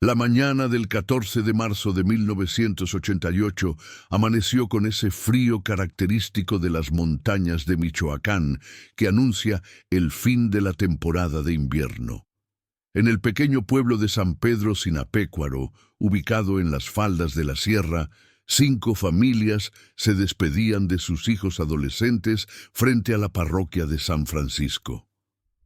La mañana del 14 de marzo de 1988 amaneció con ese frío característico de las montañas de Michoacán que anuncia el fin de la temporada de invierno. En el pequeño pueblo de San Pedro Sinapecuaro, ubicado en las faldas de la sierra, 5 familias se despedían de sus hijos adolescentes frente a la parroquia de San Francisco.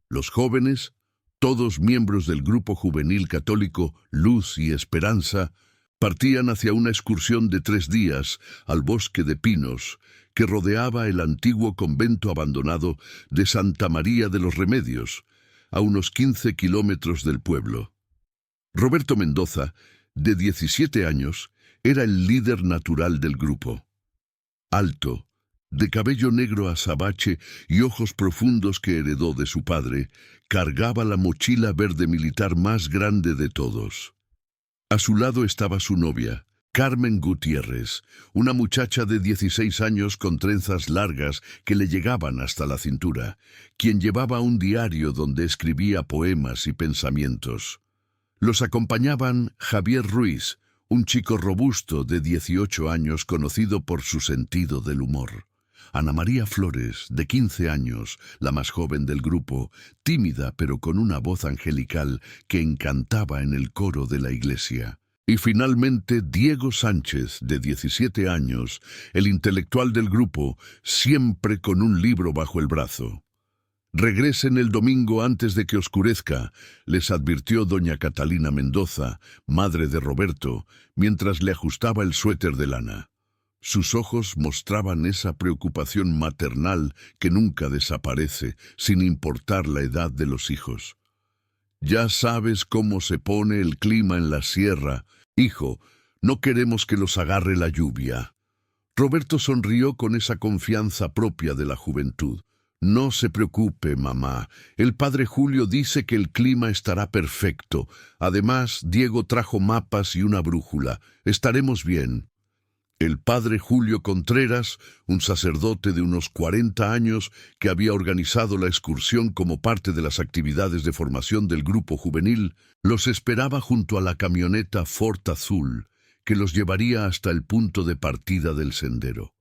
Los jóvenes, todos miembros del grupo juvenil católico Luz y Esperanza, partían hacia una excursión de 3 días al bosque de pinos que rodeaba el antiguo convento abandonado de Santa María de los Remedios, a unos 15 kilómetros del pueblo. Roberto Mendoza, de 17 años, era el líder natural del grupo. Alto, de cabello negro azabache y ojos profundos que heredó de su padre, cargaba la mochila verde militar más grande de todos. A su lado estaba su novia, Carmen Gutiérrez, una muchacha de 16 años con trenzas largas que le llegaban hasta la cintura, quien llevaba un diario donde escribía poemas y pensamientos. Los acompañaban Javier Ruiz, un chico robusto de 18 años conocido por su sentido del humor. Ana María Flores, de 15 años, la más joven del grupo, tímida pero con una voz angelical que encantaba en el coro de la iglesia. Y finalmente Diego Sánchez, de 17 años, el intelectual del grupo, siempre con un libro bajo el brazo. «Regresen el domingo antes de que oscurezca», les advirtió doña Catalina Mendoza, madre de Roberto, mientras le ajustaba el suéter de lana. Sus ojos mostraban esa preocupación maternal que nunca desaparece, sin importar la edad de los hijos. «Ya sabes cómo se pone el clima en la sierra. Hijo, no queremos que los agarre la lluvia». Roberto sonrió con esa confianza propia de la juventud. «No se preocupe, mamá. El padre Julio dice que el clima estará perfecto. Además, Diego trajo mapas y una brújula. Estaremos bien». El padre Julio Contreras, un sacerdote de unos 40 años que había organizado la excursión como parte de las actividades de formación del grupo juvenil, los esperaba junto a la camioneta Ford azul, que los llevaría hasta el punto de partida del sendero.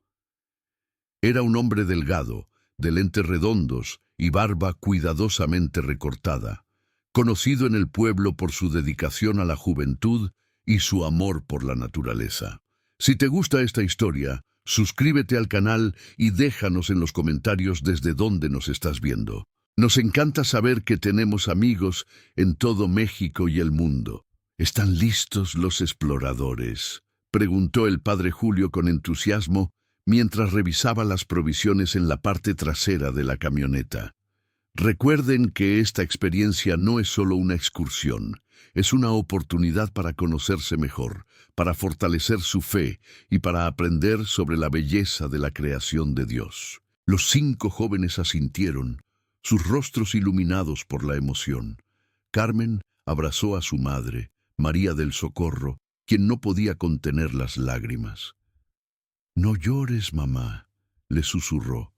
Era un hombre delgado, de lentes redondos y barba cuidadosamente recortada, conocido en el pueblo por su dedicación a la juventud y su amor por la naturaleza. Si te gusta esta historia, suscríbete al canal y déjanos en los comentarios desde dónde nos estás viendo. Nos encanta saber que tenemos amigos en todo México y el mundo. ¿Están listos los exploradores?, preguntó el padre Julio con entusiasmo mientras revisaba las provisiones en la parte trasera de la camioneta. Recuerden que esta experiencia no es solo una excursión, es una oportunidad para conocerse mejor, para fortalecer su fe y para aprender sobre la belleza de la creación de Dios. Los 5 jóvenes asintieron, sus rostros iluminados por la emoción. Carmen abrazó a su madre, María del Socorro, quien no podía contener las lágrimas. «No llores, mamá», le susurró.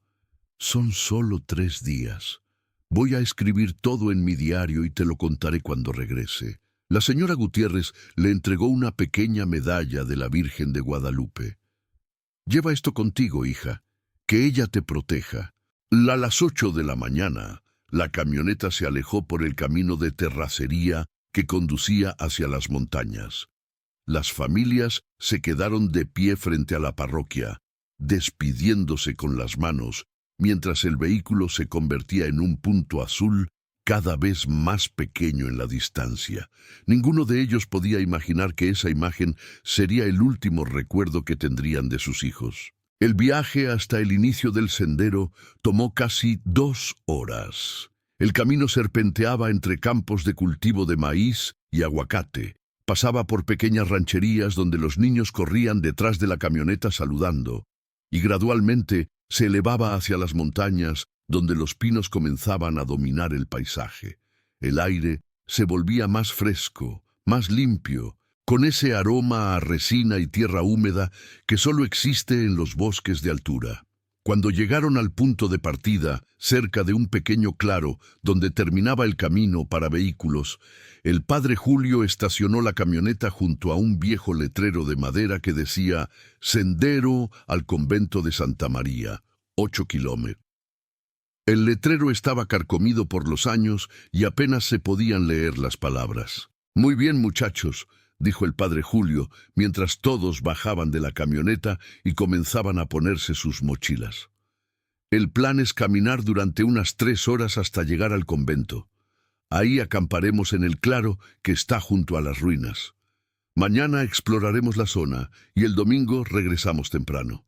«Son solo 3 días. Voy a escribir todo en mi diario y te lo contaré cuando regrese». La señora Gutiérrez le entregó una pequeña medalla de la Virgen de Guadalupe. «Lleva esto contigo, hija, que ella te proteja». A las 8 de la mañana, la camioneta se alejó por el camino de terracería que conducía hacia las montañas. Las familias se quedaron de pie frente a la parroquia, despidiéndose con las manos, mientras el vehículo se convertía en un punto azul cada vez más pequeño en la distancia. Ninguno de ellos podía imaginar que esa imagen sería el último recuerdo que tendrían de sus hijos. El viaje hasta el inicio del sendero tomó casi 2 horas. El camino serpenteaba entre campos de cultivo de maíz y aguacate. Pasaba por pequeñas rancherías donde los niños corrían detrás de la camioneta saludando, y gradualmente se elevaba hacia las montañas donde los pinos comenzaban a dominar el paisaje. El aire se volvía más fresco, más limpio, con ese aroma a resina y tierra húmeda que solo existe en los bosques de altura. Cuando llegaron al punto de partida, cerca de un pequeño claro donde terminaba el camino para vehículos, el padre Julio estacionó la camioneta junto a un viejo letrero de madera que decía «Sendero al convento de Santa María, 8 kilómetros». El letrero estaba carcomido por los años y apenas se podían leer las palabras. «Muy bien, muchachos», dijo el padre Julio, mientras todos bajaban de la camioneta y comenzaban a ponerse sus mochilas. «El plan es caminar durante unas 3 horas hasta llegar al convento. Ahí acamparemos en el claro que está junto a las ruinas. Mañana exploraremos la zona y el domingo regresamos temprano».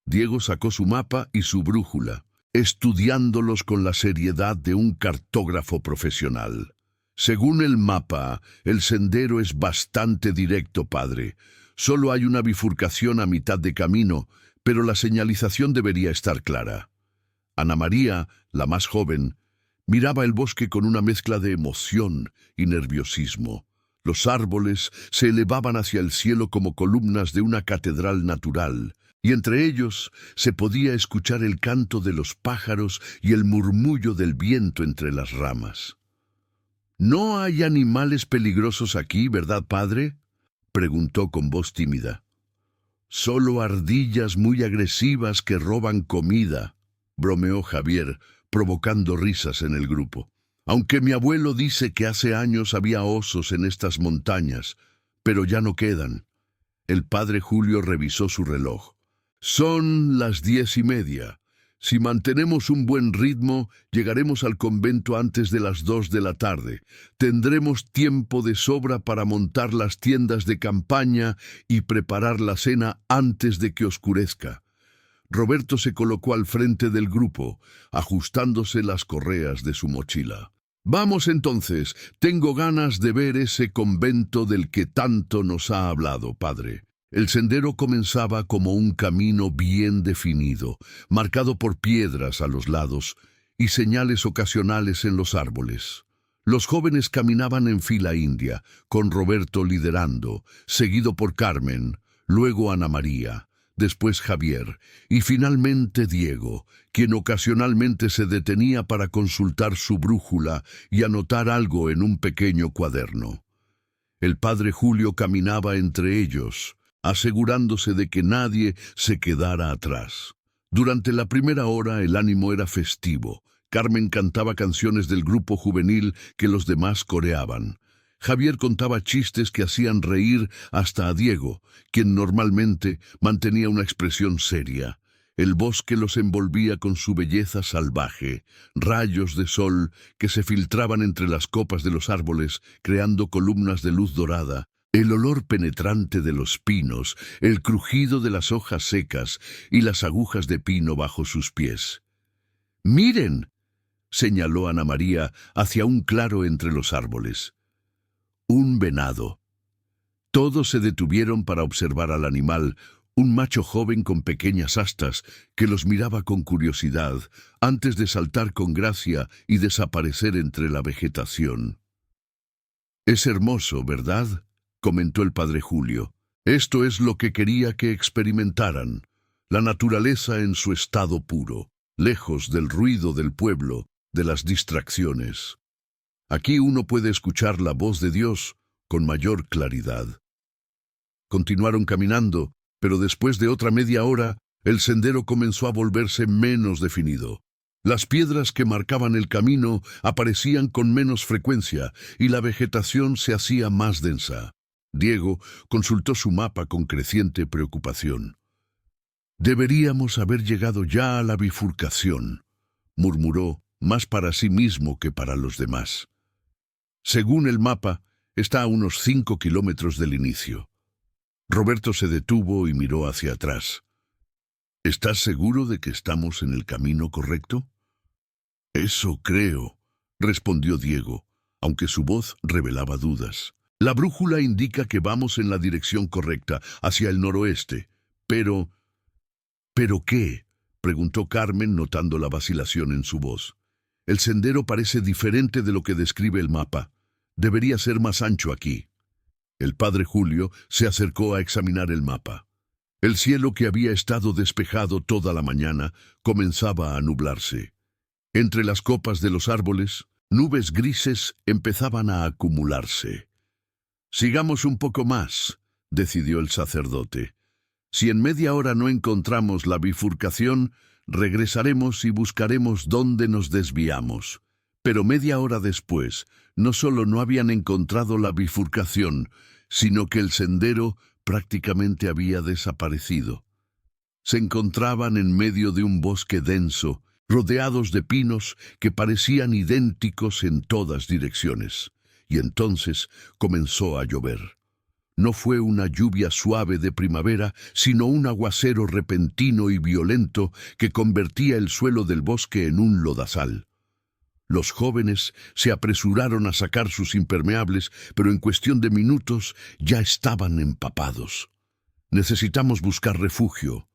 Diego sacó su mapa y su brújula, estudiándolos con la seriedad de un cartógrafo profesional. «Según el mapa, el sendero es bastante directo, padre. Solo hay una bifurcación a mitad de camino, pero la señalización debería estar clara». Ana María, la más joven, miraba el bosque con una mezcla de emoción y nerviosismo. Los árboles se elevaban hacia el cielo como columnas de una catedral natural, y entre ellos se podía escuchar el canto de los pájaros y el murmullo del viento entre las ramas. «No hay animales peligrosos aquí, ¿verdad, padre?», preguntó con voz tímida. «Solo ardillas muy agresivas que roban comida», bromeó Javier, provocando risas en el grupo. «Aunque mi abuelo dice que hace años había osos en estas montañas, pero ya no quedan». El padre Julio revisó su reloj. «Son las 10:30. Si mantenemos un buen ritmo, llegaremos al convento antes de las 2 de la tarde. Tendremos tiempo de sobra para montar las tiendas de campaña y preparar la cena antes de que oscurezca». Roberto se colocó al frente del grupo, ajustándose las correas de su mochila. «Vamos entonces, tengo ganas de ver ese convento del que tanto nos ha hablado, padre». El sendero comenzaba como un camino bien definido, marcado por piedras a los lados y señales ocasionales en los árboles. Los jóvenes caminaban en fila india, con Roberto liderando, seguido por Carmen, luego Ana María, después Javier y finalmente Diego, quien ocasionalmente se detenía para consultar su brújula y anotar algo en un pequeño cuaderno. El padre Julio caminaba entre ellos, asegurándose de que nadie se quedara atrás. Durante la primera hora el ánimo era festivo. Carmen cantaba canciones del grupo juvenil que los demás coreaban. Javier contaba chistes que hacían reír hasta a Diego, quien normalmente mantenía una expresión seria. El bosque los envolvía con su belleza salvaje, rayos de sol que se filtraban entre las copas de los árboles, creando columnas de luz dorada. El olor penetrante de los pinos, el crujido de las hojas secas y las agujas de pino bajo sus pies. «¡Miren!», señaló Ana María hacia un claro entre los árboles. Un venado. Todos se detuvieron para observar al animal, un macho joven con pequeñas astas que los miraba con curiosidad antes de saltar con gracia y desaparecer entre la vegetación. «Es hermoso, ¿verdad?», comentó el padre Julio. «Esto es lo que quería que experimentaran, la naturaleza en su estado puro, lejos del ruido del pueblo, de las distracciones. Aquí uno puede escuchar la voz de Dios con mayor claridad». Continuaron caminando, pero después de otra media hora, el sendero comenzó a volverse menos definido. Las piedras que marcaban el camino aparecían con menos frecuencia y la vegetación se hacía más densa. Diego consultó su mapa con creciente preocupación. «Deberíamos haber llegado ya a la bifurcación», murmuró, más para sí mismo que para los demás. «Según el mapa, está a unos 5 kilómetros del inicio». Roberto se detuvo y miró hacia atrás. «¿Estás seguro de que estamos en el camino correcto?». «Eso creo», respondió Diego, aunque su voz revelaba dudas. «La brújula indica que vamos en la dirección correcta, hacia el noroeste. Pero... ¿Pero qué?», preguntó Carmen, notando la vacilación en su voz. «El sendero parece diferente de lo que describe el mapa. Debería ser más ancho aquí». El padre Julio se acercó a examinar el mapa. El cielo, que había estado despejado toda la mañana, comenzaba a nublarse. Entre las copas de los árboles, nubes grises empezaban a acumularse. «Sigamos un poco más», decidió el sacerdote. «Si en media hora no encontramos la bifurcación, regresaremos y buscaremos dónde nos desviamos». Pero media hora después, no solo no habían encontrado la bifurcación, sino que el sendero prácticamente había desaparecido. Se encontraban en medio de un bosque denso, rodeados de pinos que parecían idénticos en todas direcciones. Y entonces comenzó a llover. No fue una lluvia suave de primavera, sino un aguacero repentino y violento que convertía el suelo del bosque en un lodazal. Los jóvenes se apresuraron a sacar sus impermeables, pero en cuestión de minutos ya estaban empapados. «Necesitamos buscar refugio»,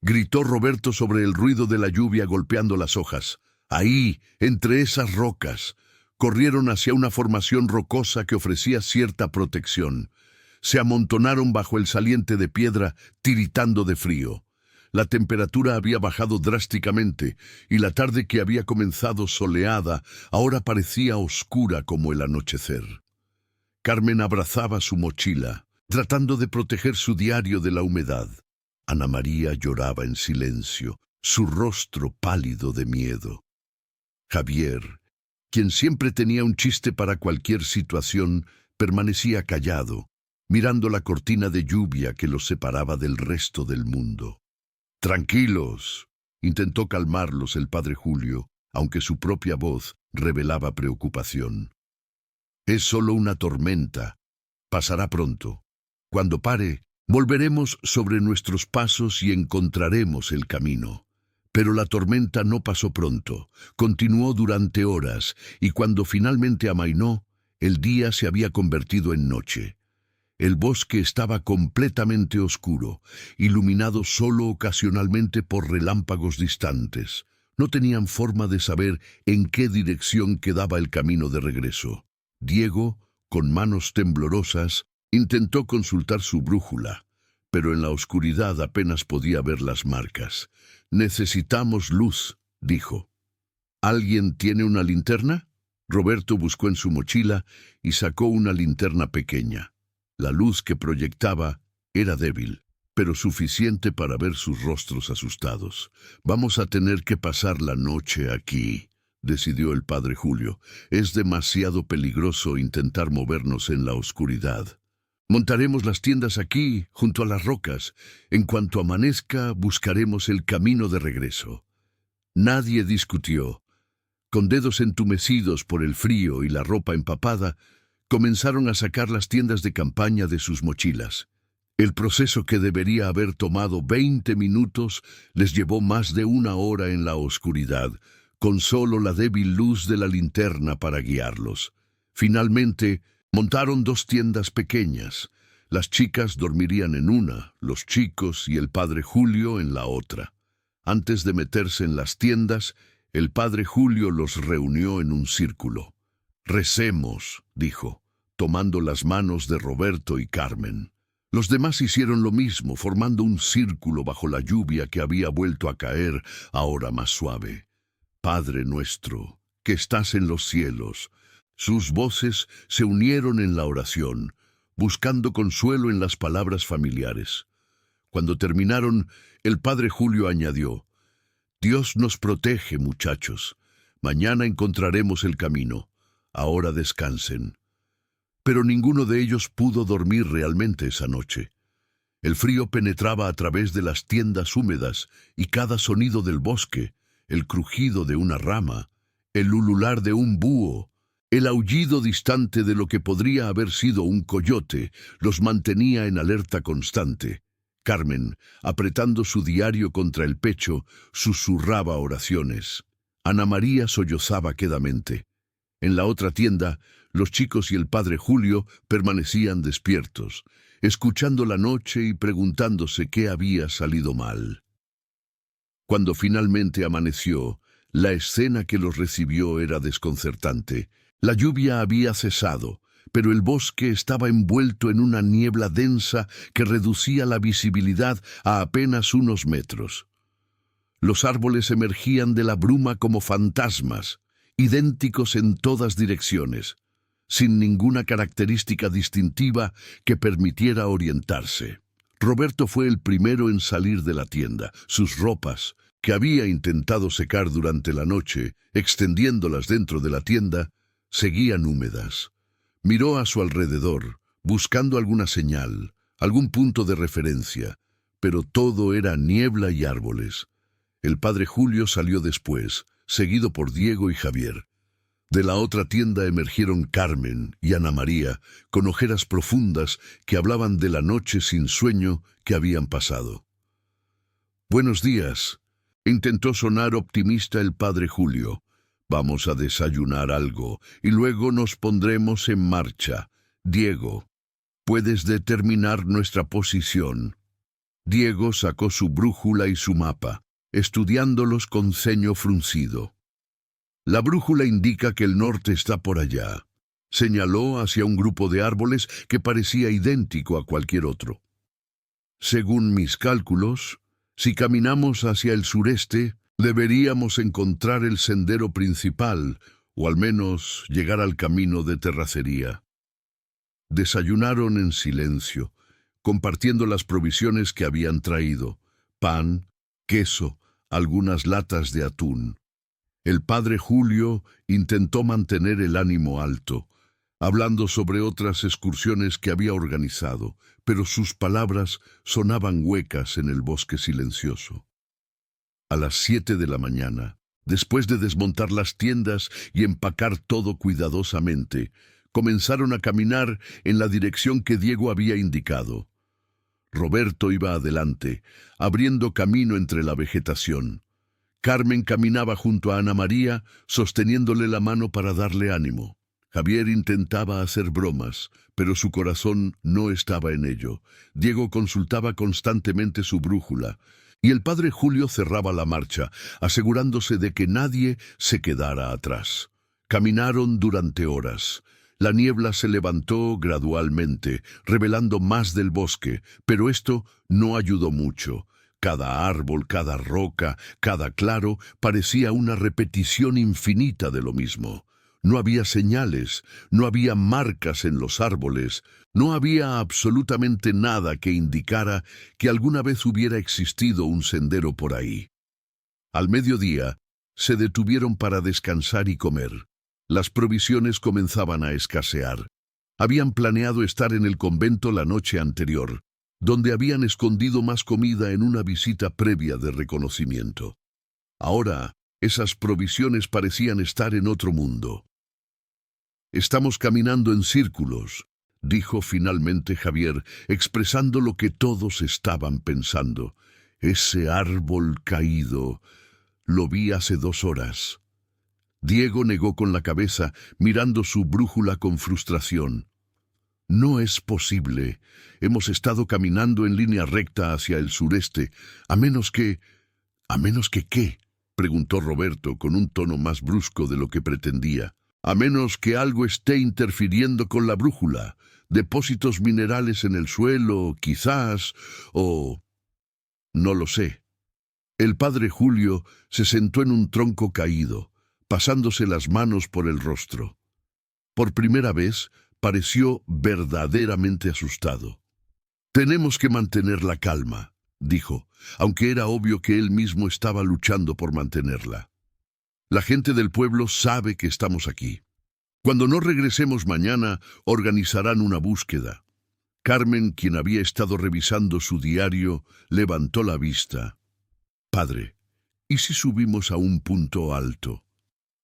gritó Roberto sobre el ruido de la lluvia golpeando las hojas. Ahí, entre esas rocas, corrieron hacia una formación rocosa que ofrecía cierta protección. Se amontonaron bajo el saliente de piedra, tiritando de frío. La temperatura había bajado drásticamente y la tarde, que había comenzado soleada, ahora parecía oscura como el anochecer. Carmen abrazaba su mochila, tratando de proteger su diario de la humedad. Ana María lloraba en silencio, su rostro pálido de miedo. Javier, quien siempre tenía un chiste para cualquier situación, permanecía callado, mirando la cortina de lluvia que los separaba del resto del mundo. «Tranquilos», intentó calmarlos el padre Julio, aunque su propia voz revelaba preocupación. «Es solo una tormenta. Pasará pronto. Cuando pare, volveremos sobre nuestros pasos y encontraremos el camino». Pero la tormenta no pasó pronto, continuó durante horas, y cuando finalmente amainó, el día se había convertido en noche. El bosque estaba completamente oscuro, iluminado solo ocasionalmente por relámpagos distantes. No tenían forma de saber en qué dirección quedaba el camino de regreso. Diego, con manos temblorosas, intentó consultar su brújula, pero en la oscuridad apenas podía ver las marcas. «Necesitamos luz», dijo. «¿Alguien tiene una linterna?» Roberto buscó en su mochila y sacó una linterna pequeña. La luz que proyectaba era débil, pero suficiente para ver sus rostros asustados. «Vamos a tener que pasar la noche aquí», decidió el padre Julio. «Es demasiado peligroso intentar movernos en la oscuridad. Montaremos las tiendas aquí, junto a las rocas. En cuanto amanezca, buscaremos el camino de regreso». Nadie discutió. Con dedos entumecidos por el frío y la ropa empapada, comenzaron a sacar las tiendas de campaña de sus mochilas. El proceso, que debería haber tomado 20 minutos, les llevó más de una hora en la oscuridad, con solo la débil luz de la linterna para guiarlos. Finalmente, montaron 2 tiendas pequeñas. Las chicas dormirían en una, los chicos y el padre Julio en la otra. Antes de meterse en las tiendas, el padre Julio los reunió en un círculo. «Recemos», dijo, tomando las manos de Roberto y Carmen. Los demás hicieron lo mismo, formando un círculo bajo la lluvia que había vuelto a caer, ahora más suave. «Padre nuestro, que estás en los cielos». Sus voces se unieron en la oración, buscando consuelo en las palabras familiares. Cuando terminaron, el padre Julio añadió: «Dios nos protege, muchachos. Mañana encontraremos el camino. Ahora descansen». Pero ninguno de ellos pudo dormir realmente esa noche. El frío penetraba a través de las tiendas húmedas y cada sonido del bosque, el crujido de una rama, el ulular de un búho, el aullido distante de lo que podría haber sido un coyote, los mantenía en alerta constante. Carmen, apretando su diario contra el pecho, susurraba oraciones. Ana María sollozaba quedamente. En la otra tienda, los chicos y el padre Julio permanecían despiertos, escuchando la noche y preguntándose qué había salido mal. Cuando finalmente amaneció, la escena que los recibió era desconcertante. La lluvia había cesado, pero el bosque estaba envuelto en una niebla densa que reducía la visibilidad a apenas unos metros. Los árboles emergían de la bruma como fantasmas, idénticos en todas direcciones, sin ninguna característica distintiva que permitiera orientarse. Roberto fue el primero en salir de la tienda. Sus ropas, que había intentado secar durante la noche, extendiéndolas dentro de la tienda, seguían húmedas. Miró a su alrededor, buscando alguna señal, algún punto de referencia, pero todo era niebla y árboles. El padre Julio salió después, seguido por Diego y Javier. De la otra tienda emergieron Carmen y Ana María, con ojeras profundas que hablaban de la noche sin sueño que habían pasado. «Buenos días», intentó sonar optimista el padre Julio. «Vamos a desayunar algo y luego nos pondremos en marcha. Diego, ¿puedes determinar nuestra posición?» Diego sacó su brújula y su mapa, estudiándolos con ceño fruncido. «La brújula indica que el norte está por allá», señaló hacia un grupo de árboles que parecía idéntico a cualquier otro. «Según mis cálculos, si caminamos hacia el sureste, deberíamos encontrar el sendero principal, o al menos llegar al camino de terracería». Desayunaron en silencio, compartiendo las provisiones que habían traído: pan, queso, algunas latas de atún. El padre Julio intentó mantener el ánimo alto, hablando sobre otras excursiones que había organizado, pero sus palabras sonaban huecas en el bosque silencioso. A las 7 de la mañana, después de desmontar las tiendas y empacar todo cuidadosamente, comenzaron a caminar en la dirección que Diego había indicado. Roberto iba adelante, abriendo camino entre la vegetación. Carmen caminaba junto a Ana María, sosteniéndole la mano para darle ánimo. Javier intentaba hacer bromas, pero su corazón no estaba en ello. Diego consultaba constantemente su brújula, y el padre Julio cerraba la marcha, asegurándose de que nadie se quedara atrás. Caminaron durante horas. La niebla se levantó gradualmente, revelando más del bosque, pero esto no ayudó mucho. Cada árbol, cada roca, cada claro parecía una repetición infinita de lo mismo. No había señales, no había marcas en los árboles, no había absolutamente nada que indicara que alguna vez hubiera existido un sendero por ahí. Al mediodía, se detuvieron para descansar y comer. Las provisiones comenzaban a escasear. Habían planeado estar en el convento la noche anterior, donde habían escondido más comida en una visita previa de reconocimiento. Ahora, esas provisiones parecían estar en otro mundo. «Estamos caminando en círculos», dijo finalmente Javier, expresando lo que todos estaban pensando. «Ese árbol caído, lo vi hace 2 horas». Diego negó con la cabeza, mirando su brújula con frustración. «No es posible. Hemos estado caminando en línea recta hacia el sureste, a menos que...» «¿A menos que qué?», preguntó Roberto con un tono más brusco de lo que pretendía. «A menos que algo esté interfiriendo con la brújula. Depósitos minerales en el suelo, quizás, o... no lo sé». El padre Julio se sentó en un tronco caído, pasándose las manos por el rostro. Por primera vez, pareció verdaderamente asustado. «Tenemos que mantener la calma», dijo, aunque era obvio que él mismo estaba luchando por mantenerla. «La gente del pueblo sabe que estamos aquí. Cuando no regresemos mañana, organizarán una búsqueda». Carmen, quien había estado revisando su diario, levantó la vista. «Padre, ¿y si subimos a un punto alto?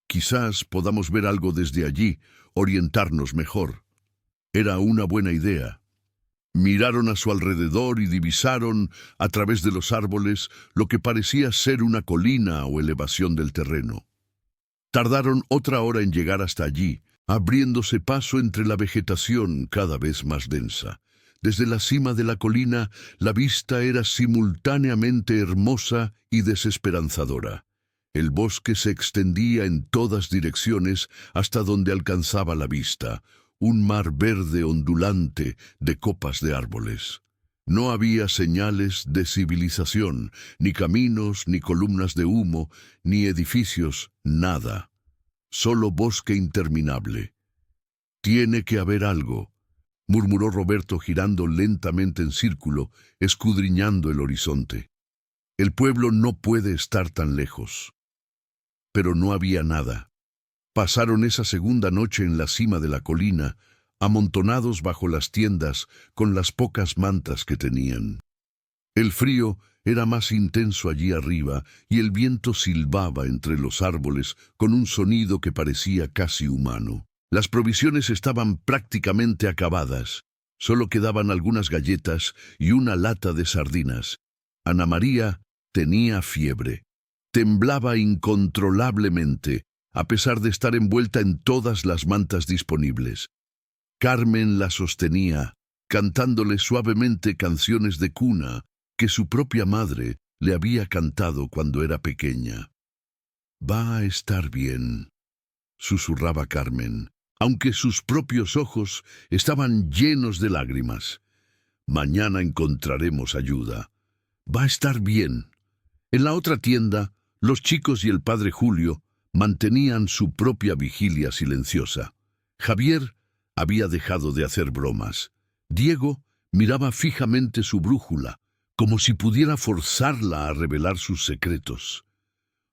Quizás podamos ver algo desde allí, orientarnos mejor». Era una buena idea. Miraron a su alrededor y divisaron, a través de los árboles, lo que parecía ser una colina o elevación del terreno. Tardaron otra hora en llegar hasta allí, abriéndose paso entre la vegetación cada vez más densa. Desde la cima de la colina, la vista era simultáneamente hermosa y desesperanzadora. El bosque se extendía en todas direcciones hasta donde alcanzaba la vista, un mar verde ondulante de copas de árboles. No había señales de civilización, ni caminos, ni columnas de humo, ni edificios, nada. Solo bosque interminable. «Tiene que haber algo», murmuró Roberto girando lentamente en círculo, escudriñando el horizonte. «El pueblo no puede estar tan lejos». Pero no había nada. Pasaron esa segunda noche en la cima de la colina, amontonados bajo las tiendas con las pocas mantas que tenían. El frío era más intenso allí arriba y el viento silbaba entre los árboles con un sonido que parecía casi humano. Las provisiones estaban prácticamente acabadas. Solo quedaban algunas galletas y una lata de sardinas. Ana María tenía fiebre. Temblaba incontrolablemente, a pesar de estar envuelta en todas las mantas disponibles. Carmen la sostenía, cantándole suavemente canciones de cuna que su propia madre le había cantado cuando era pequeña. «Va a estar bien», susurraba Carmen, aunque sus propios ojos estaban llenos de lágrimas. «Mañana encontraremos ayuda. Va a estar bien». En la otra tienda, los chicos y el padre Julio mantenían su propia vigilia silenciosa. Javier había dejado de hacer bromas. Diego miraba fijamente su brújula, como si pudiera forzarla a revelar sus secretos.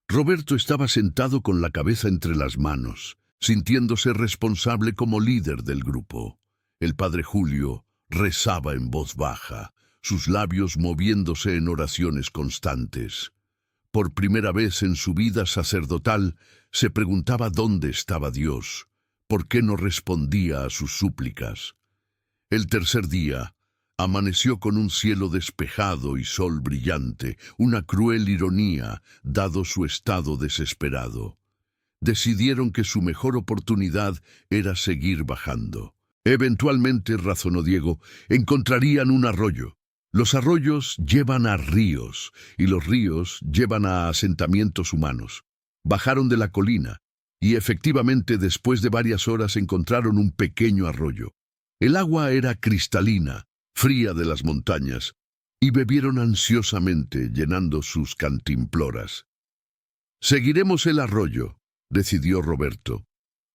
Roberto estaba sentado con la cabeza entre las manos, sintiéndose responsable como líder del grupo. El padre Julio rezaba en voz baja, sus labios moviéndose en oraciones constantes. Por primera vez en su vida sacerdotal, se preguntaba dónde estaba Dios, por qué no respondía a sus súplicas. El tercer día amaneció con un cielo despejado y sol brillante, una cruel ironía, dado su estado desesperado. Decidieron que su mejor oportunidad era seguir bajando. Eventualmente, razonó Diego, encontrarían un arroyo. Los arroyos llevan a ríos, y los ríos llevan a asentamientos humanos. Bajaron de la colina, y efectivamente después de varias horas encontraron un pequeño arroyo. El agua era cristalina, fría de las montañas, y bebieron ansiosamente, llenando sus cantimploras. «Seguiremos el arroyo», decidió Roberto.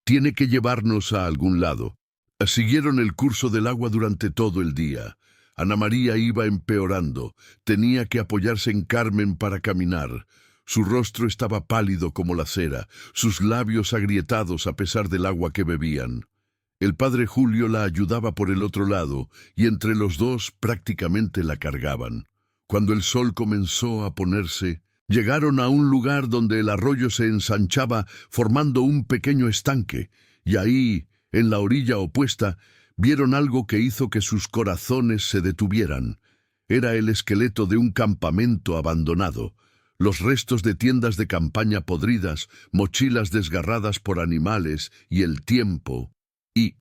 «Tiene que llevarnos a algún lado». Siguieron el curso del agua durante todo el día. Ana María iba empeorando. Tenía que apoyarse en Carmen para caminar. Su rostro estaba pálido como la cera, sus labios agrietados a pesar del agua que bebían. El padre Julio la ayudaba por el otro lado, y entre los dos prácticamente la cargaban. Cuando el sol comenzó a ponerse, llegaron a un lugar donde el arroyo se ensanchaba formando un pequeño estanque, y ahí, en la orilla opuesta, vieron algo que hizo que sus corazones se detuvieran. Era el esqueleto de un campamento abandonado, los restos de tiendas de campaña podridas, mochilas desgarradas por animales y el tiempo, y,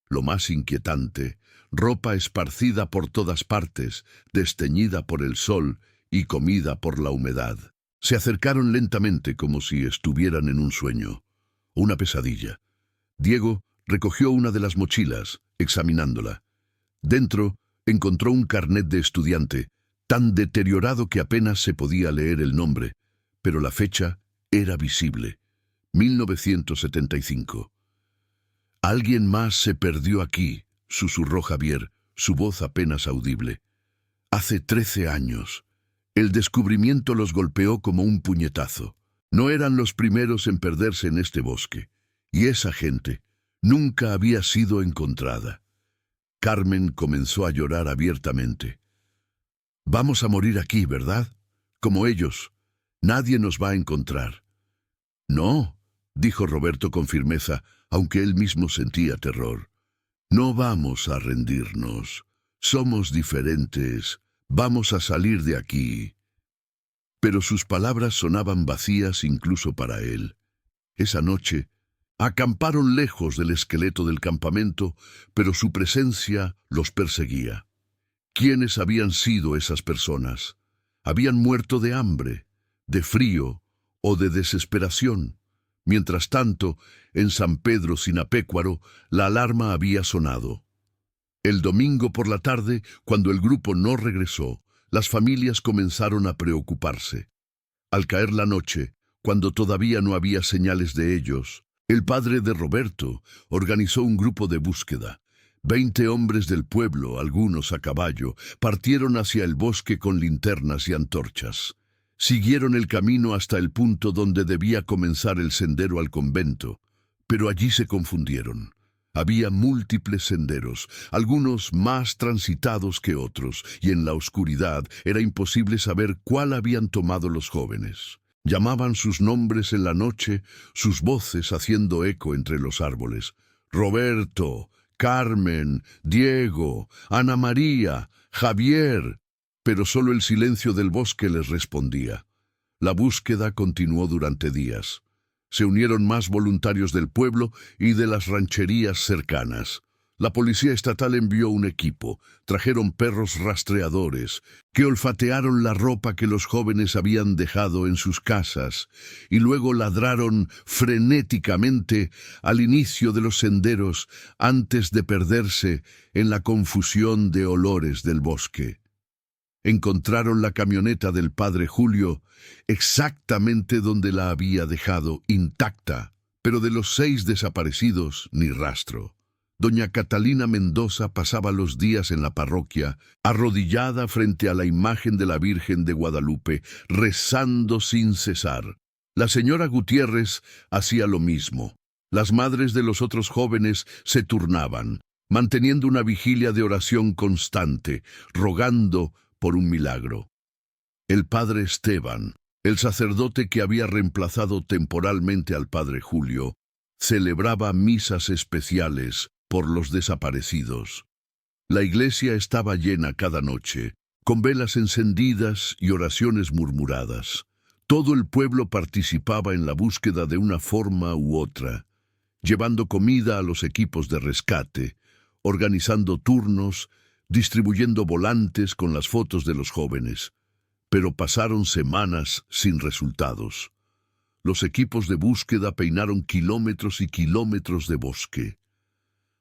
lo más inquietante, ropa esparcida por todas partes, desteñida por el sol y comida por la humedad. Se acercaron lentamente como si estuvieran en un sueño, una pesadilla. Diego recogió una de las mochilas, examinándola. Dentro encontró un carnet de estudiante, tan deteriorado que apenas se podía leer el nombre, pero la fecha era visible, 1975. «Alguien más se perdió aquí», susurró Javier, su voz apenas audible. «Hace 13 años. El descubrimiento los golpeó como un puñetazo. No eran los primeros en perderse en este bosque, y esa gente nunca había sido encontrada». Carmen comenzó a llorar abiertamente. «Vamos a morir aquí, ¿verdad? Como ellos. Nadie nos va a encontrar». «No», dijo Roberto con firmeza, aunque él mismo sentía terror. «No vamos a rendirnos. Somos diferentes. Vamos a salir de aquí». Pero sus palabras sonaban vacías incluso para él. Esa noche, acamparon lejos del esqueleto del campamento, pero su presencia los perseguía. ¿Quiénes habían sido esas personas? ¿Habían muerto de hambre, de frío o de desesperación? Mientras tanto, en San Pedro Sinapecuaro, la alarma había sonado. El domingo por la tarde, cuando el grupo no regresó, las familias comenzaron a preocuparse. Al caer la noche, cuando todavía no había señales de ellos, el padre de Roberto organizó un grupo de búsqueda. 20 hombres del pueblo, algunos a caballo, partieron hacia el bosque con linternas y antorchas. Siguieron el camino hasta el punto donde debía comenzar el sendero al convento, pero allí se confundieron. Había múltiples senderos, algunos más transitados que otros, y en la oscuridad era imposible saber cuál habían tomado los jóvenes. Llamaban sus nombres en la noche, sus voces haciendo eco entre los árboles. Roberto, Carmen, Diego, Ana María, Javier. Pero solo el silencio del bosque les respondía. La búsqueda continuó durante días. Se unieron más voluntarios del pueblo y de las rancherías cercanas. La policía estatal envió un equipo. Trajeron perros rastreadores que olfatearon la ropa que los jóvenes habían dejado en sus casas y luego ladraron frenéticamente al inicio de los senderos antes de perderse en la confusión de olores del bosque. Encontraron la camioneta del padre Julio exactamente donde la había dejado, intacta, pero de los 6 desaparecidos ni rastro. Doña Catalina Mendoza pasaba los días en la parroquia, arrodillada frente a la imagen de la Virgen de Guadalupe, rezando sin cesar. La señora Gutiérrez hacía lo mismo. Las madres de los otros jóvenes se turnaban, manteniendo una vigilia de oración constante, rogando por un milagro. El padre Esteban, el sacerdote que había reemplazado temporalmente al padre Julio, celebraba misas especiales por los desaparecidos. La iglesia estaba llena cada noche, con velas encendidas y oraciones murmuradas. Todo el pueblo participaba en la búsqueda de una forma u otra, llevando comida a los equipos de rescate, organizando turnos, distribuyendo volantes con las fotos de los jóvenes. Pero pasaron semanas sin resultados. Los equipos de búsqueda peinaron kilómetros y kilómetros de bosque.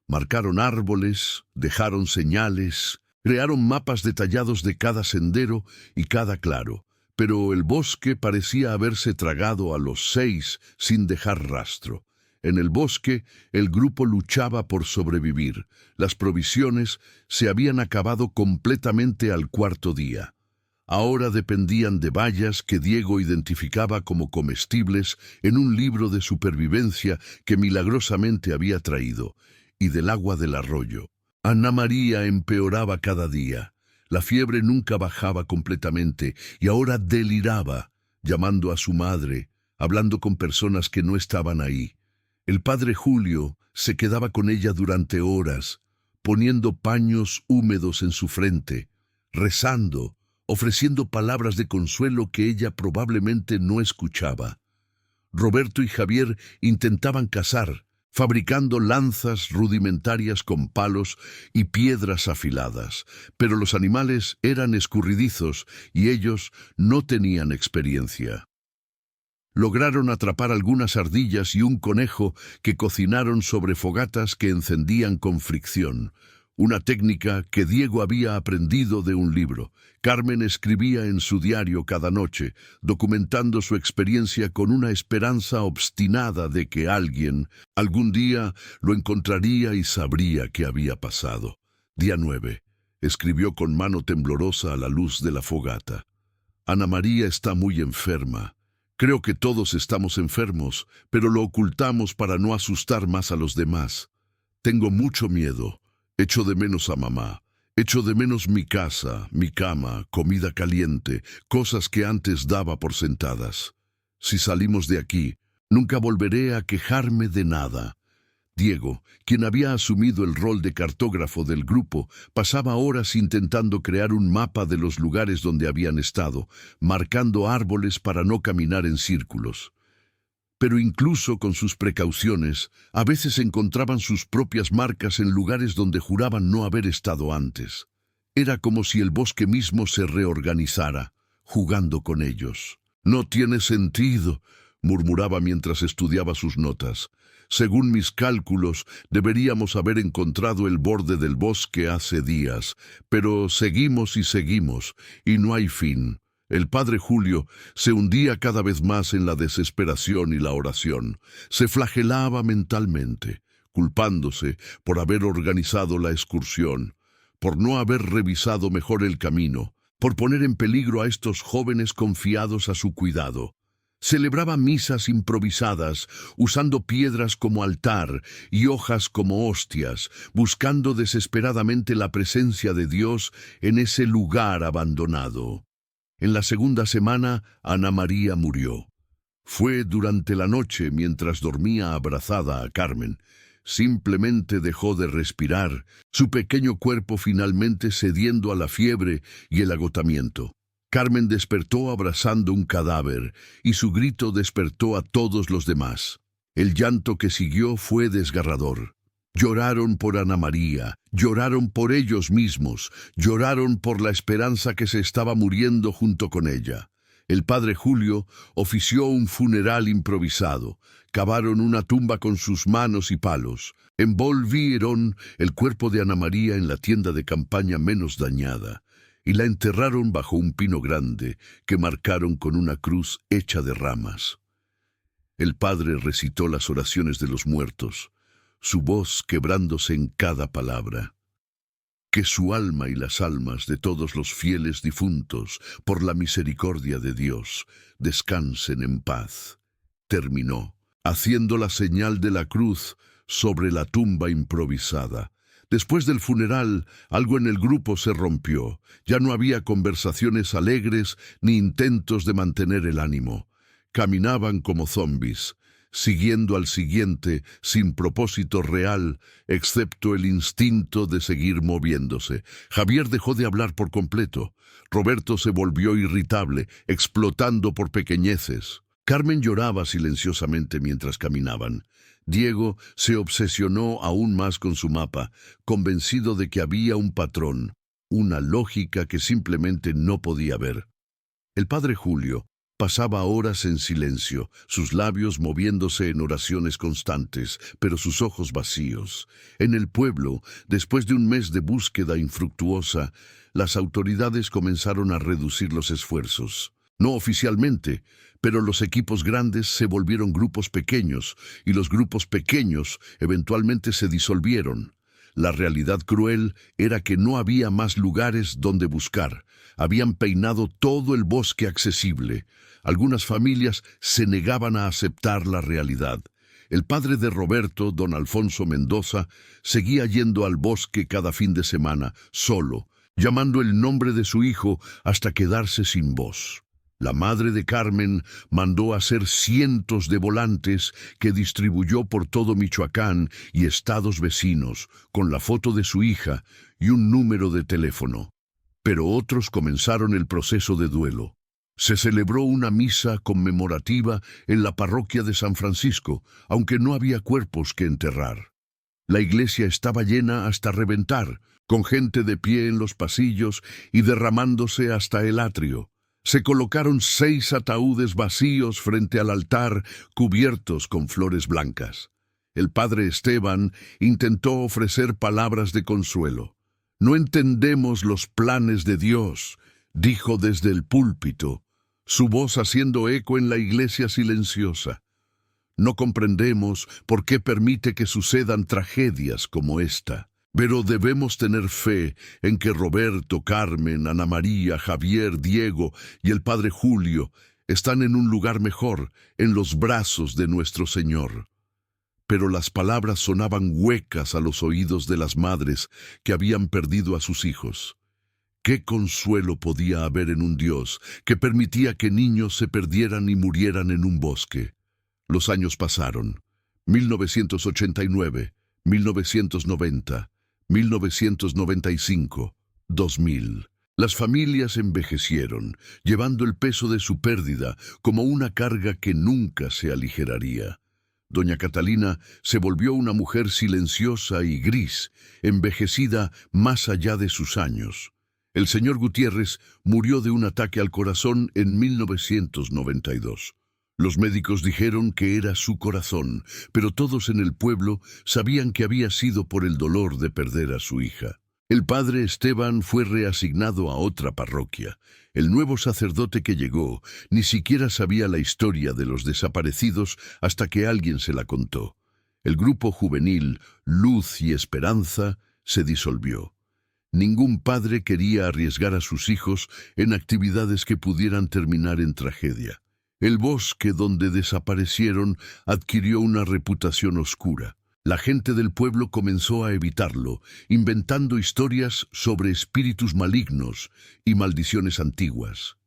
Marcaron árboles, dejaron señales, crearon mapas detallados de cada sendero y cada claro, pero el bosque parecía haberse tragado a los 6 sin dejar rastro. En el bosque, el grupo luchaba por sobrevivir. Las provisiones se habían acabado completamente al 4.º día. Ahora dependían de bayas que Diego identificaba como comestibles en un libro de supervivencia que milagrosamente había traído, y del agua del arroyo. Ana María empeoraba cada día. La fiebre nunca bajaba completamente y ahora deliraba, llamando a su madre, hablando con personas que no estaban ahí. El padre Julio se quedaba con ella durante horas, poniendo paños húmedos en su frente, rezando, ofreciendo palabras de consuelo que ella probablemente no escuchaba. Roberto y Javier intentaban cazar, fabricando lanzas rudimentarias con palos y piedras afiladas, pero los animales eran escurridizos y ellos no tenían experiencia. Lograron atrapar algunas ardillas y un conejo que cocinaron sobre fogatas que encendían con fricción, una técnica que Diego había aprendido de un libro. Carmen escribía en su diario cada noche, documentando su experiencia con una esperanza obstinada de que alguien, algún día, lo encontraría y sabría qué había pasado. Día 9. Escribió con mano temblorosa a la luz de la fogata. Ana María está muy enferma. Creo que todos estamos enfermos, pero lo ocultamos para no asustar más a los demás. Tengo mucho miedo. Echo de menos a mamá. Echo de menos mi casa, mi cama, comida caliente, cosas que antes daba por sentadas. Si salimos de aquí, nunca volveré a quejarme de nada. Diego, quien había asumido el rol de cartógrafo del grupo, pasaba horas intentando crear un mapa de los lugares donde habían estado, marcando árboles para no caminar en círculos. Pero incluso con sus precauciones, a veces encontraban sus propias marcas en lugares donde juraban no haber estado antes. Era como si el bosque mismo se reorganizara, jugando con ellos. «No tiene sentido», murmuraba mientras estudiaba sus notas. Según mis cálculos, deberíamos haber encontrado el borde del bosque hace días, pero seguimos y no hay fin. El padre Julio se hundía cada vez más en la desesperación y la oración. Se flagelaba mentalmente, culpándose por haber organizado la excursión, por no haber revisado mejor el camino, por poner en peligro a estos jóvenes confiados a su cuidado. Celebraba misas improvisadas, usando piedras como altar y hojas como hostias, buscando desesperadamente la presencia de Dios en ese lugar abandonado. En la segunda semana, Ana María murió. Fue durante la noche mientras dormía abrazada a Carmen. Simplemente dejó de respirar, su pequeño cuerpo finalmente cediendo a la fiebre y el agotamiento. Carmen despertó abrazando un cadáver, y su grito despertó a todos los demás. El llanto que siguió fue desgarrador. Lloraron por Ana María, lloraron por ellos mismos, lloraron por la esperanza que se estaba muriendo junto con ella. El padre Julio ofició un funeral improvisado. Cavaron una tumba con sus manos y palos. Envolvieron el cuerpo de Ana María en la tienda de campaña menos dañada y la enterraron bajo un pino grande que marcaron con una cruz hecha de ramas. El padre recitó las oraciones de los muertos, su voz quebrándose en cada palabra. Que su alma y las almas de todos los fieles difuntos, por la misericordia de Dios, descansen en paz. Terminó, haciendo la señal de la cruz sobre la tumba improvisada. Después del funeral, algo en el grupo se rompió. Ya no había conversaciones alegres ni intentos de mantener el ánimo. Caminaban como zombis, siguiendo al siguiente sin propósito real, excepto el instinto de seguir moviéndose. Javier dejó de hablar por completo. Roberto se volvió irritable, explotando por pequeñeces. Carmen lloraba silenciosamente mientras caminaban. Diego se obsesionó aún más con su mapa, convencido de que había un patrón, una lógica que simplemente no podía ver. El padre Julio pasaba horas en silencio, sus labios moviéndose en oraciones constantes, pero sus ojos vacíos. En el pueblo, después de un mes de búsqueda infructuosa, las autoridades comenzaron a reducir los esfuerzos. No oficialmente, pero los equipos grandes se volvieron grupos pequeños, y los grupos pequeños eventualmente se disolvieron. La realidad cruel era que no había más lugares donde buscar. Habían peinado todo el bosque accesible. Algunas familias se negaban a aceptar la realidad. El padre de Roberto, don Alfonso Mendoza, seguía yendo al bosque cada fin de semana, solo, llamando el nombre de su hijo hasta quedarse sin voz. La madre de Carmen mandó hacer cientos de volantes que distribuyó por todo Michoacán y estados vecinos, con la foto de su hija y un número de teléfono. Pero otros comenzaron el proceso de duelo. Se celebró una misa conmemorativa en la parroquia de San Francisco, aunque no había cuerpos que enterrar. La iglesia estaba llena hasta reventar, con gente de pie en los pasillos y derramándose hasta el atrio. Se colocaron 6 ataúdes vacíos frente al altar, cubiertos con flores blancas. El padre Esteban intentó ofrecer palabras de consuelo. «No entendemos los planes de Dios», dijo desde el púlpito, su voz haciendo eco en la iglesia silenciosa. «No comprendemos por qué permite que sucedan tragedias como esta. Pero debemos tener fe en que Roberto, Carmen, Ana María, Javier, Diego y el padre Julio están en un lugar mejor, en los brazos de nuestro Señor». Pero las palabras sonaban huecas a los oídos de las madres que habían perdido a sus hijos. ¿Qué consuelo podía haber en un Dios que permitía que niños se perdieran y murieran en un bosque? Los años pasaron. 1989, 1990... 1995, 2000. Las familias envejecieron, llevando el peso de su pérdida como una carga que nunca se aligeraría. Doña Catalina se volvió una mujer silenciosa y gris, envejecida más allá de sus años. El señor Gutiérrez murió de un ataque al corazón en 1992. Los médicos dijeron que era su corazón, pero todos en el pueblo sabían que había sido por el dolor de perder a su hija. El padre Esteban fue reasignado a otra parroquia. El nuevo sacerdote que llegó ni siquiera sabía la historia de los desaparecidos hasta que alguien se la contó. El grupo juvenil Luz y Esperanza se disolvió. Ningún padre quería arriesgar a sus hijos en actividades que pudieran terminar en tragedia. El bosque donde desaparecieron adquirió una reputación oscura. La gente del pueblo comenzó a evitarlo, inventando historias sobre espíritus malignos y maldiciones antiguas.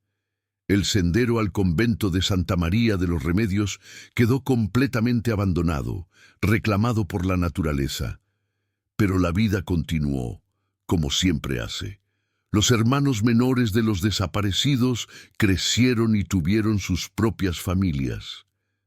El sendero al convento de Santa María de los Remedios quedó completamente abandonado, reclamado por la naturaleza. Pero la vida continuó, como siempre hace. Los hermanos menores de los desaparecidos crecieron y tuvieron sus propias familias.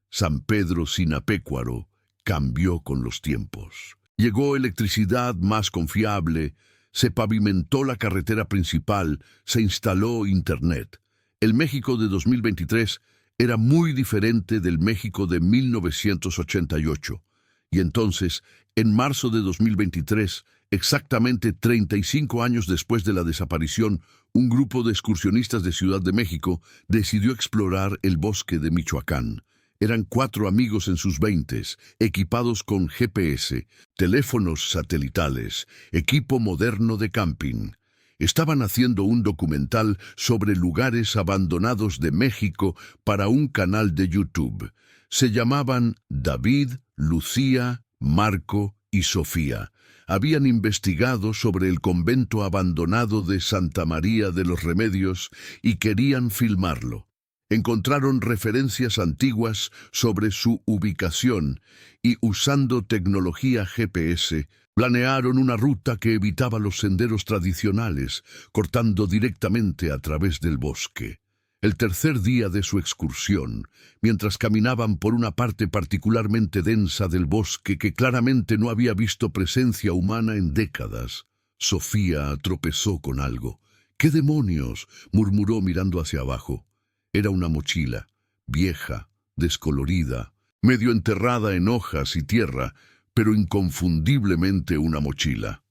San Pedro Sinapecuaro cambió con los tiempos. Llegó electricidad más confiable, se pavimentó la carretera principal, se instaló Internet. El México de 2023 era muy diferente del México de 1988. Y entonces, en marzo de 2023, exactamente 35 años después de la desaparición, un grupo de excursionistas de Ciudad de México decidió explorar el bosque de Michoacán. Eran 4 amigos en sus 20s, equipados con GPS, teléfonos satelitales, equipo moderno de camping. Estaban haciendo un documental sobre lugares abandonados de México para un canal de YouTube. Se llamaban David, Lucía, Marco y Sofía. Habían investigado sobre el convento abandonado de Santa María de los Remedios y querían filmarlo. Encontraron referencias antiguas sobre su ubicación y, usando tecnología GPS, planearon una ruta que evitaba los senderos tradicionales, cortando directamente a través del bosque. El tercer día de su excursión, mientras caminaban por una parte particularmente densa del bosque que claramente no había visto presencia humana en décadas, Sofía tropezó con algo. «¿Qué demonios?», murmuró mirando hacia abajo. Era una mochila, vieja, descolorida, medio enterrada en hojas y tierra, pero inconfundiblemente una mochila.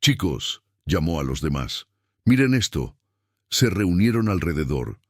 «Chicos», llamó a los demás, «miren esto». Se reunieron alrededor.